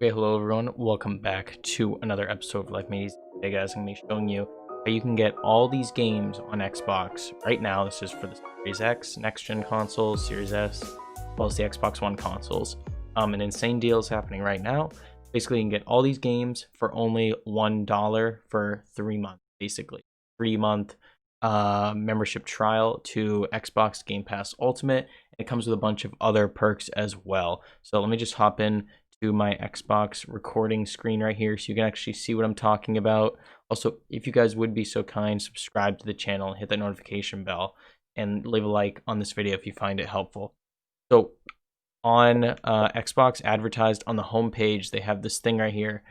Okay, hello everyone. Welcome back to another episode of Life Made Easy. Today, guys, I'm going to be showing you how you can get all these games on Xbox right now. This is for the Series X, next-gen consoles, Series S, as well as the Xbox One consoles. An insane deal is happening right now. Basically, you can get all these games for only $1 for 3 months, basically. 3-month membership trial to Xbox Game Pass Ultimate. And it comes with a bunch of other perks as well. So let me just hop in to my Xbox recording screen right here so you can actually see what I'm talking about. Also, if you guys would be so kind, subscribe to the channel, hit that notification bell, and leave a like on this video if you find it helpful. So on Xbox advertised on the homepage, they have this thing right here,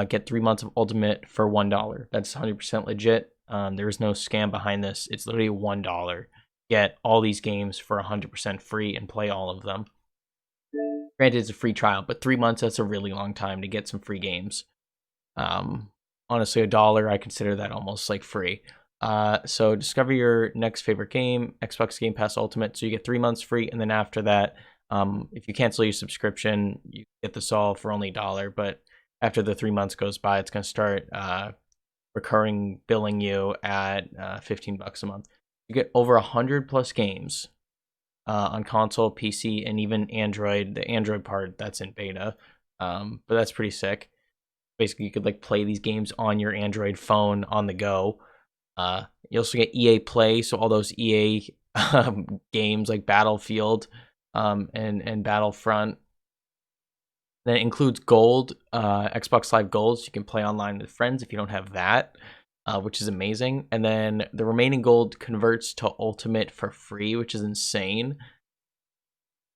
get 3 months of Ultimate for $1. That's 100% legit. There is no scam behind this. It's literally $1. Get all these games for 100% free and play all of them. Granted, it's a free trial, but 3 months, that's a really long time to get some free games. Honestly, $1, I consider that almost like free. So discover your next favorite game, Xbox Game Pass Ultimate. So you get 3 months free, and then after that, if you cancel your subscription, you get this all for only $1. But after the 3 months goes by, it's going to start recurring billing you at $15 a month. You get over 100 plus games on console, PC, and even Android. The Android part, that's in beta, but that's pretty sick. Basically, you could like play these games on your Android phone on the go. You also get EA Play, so all those EA games like Battlefield and Battlefront. Then it includes Gold, Xbox Live Gold, so you can play online with friends if you don't have that. Which is amazing. And then the remaining gold converts to Ultimate for free, which is insane.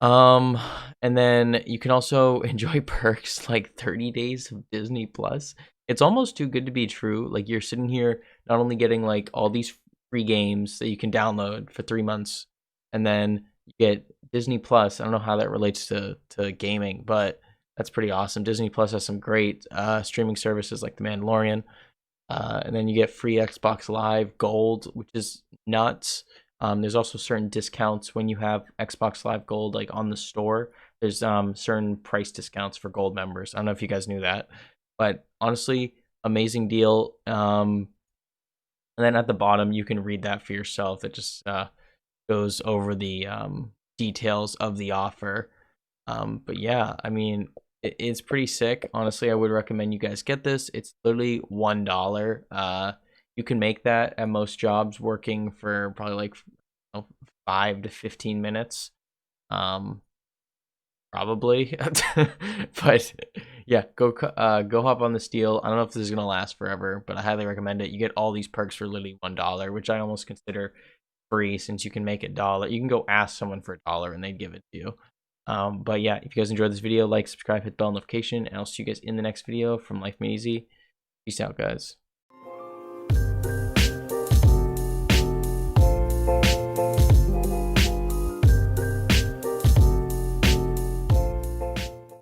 And then you can also enjoy perks like 30 days of Disney Plus. It's almost too good to be true. Like you're sitting here not only getting like all these free games that you can download for 3 months, and then you get Disney Plus. I don't know how that relates to gaming, but that's pretty awesome. Disney Plus has some great streaming services like The Mandalorian. And then you get free Xbox Live Gold, which is nuts. There's also certain discounts when you have Xbox Live Gold, like on the store. There's certain price discounts for Gold members. I don't know if you guys knew that, but honestly, amazing deal. And then at the bottom, you can read that for yourself. It just goes over the details of the offer. But yeah, I mean, it's pretty sick. Honestly, I would recommend you guys get this. It's literally $1. You can make that at most jobs working for probably like 5 to 15 minutes. Probably. But yeah, go hop on this deal. I don't know if this is gonna last forever, but I highly recommend it. You get all these perks for literally $1, which I almost consider free since you can make it $1. You can go ask someone for $1 and they'd give it to you. But yeah, if you guys enjoyed this video, like, subscribe, hit the bell notification, and I'll see you guys in the next video from Life Made Easy. Peace out, guys.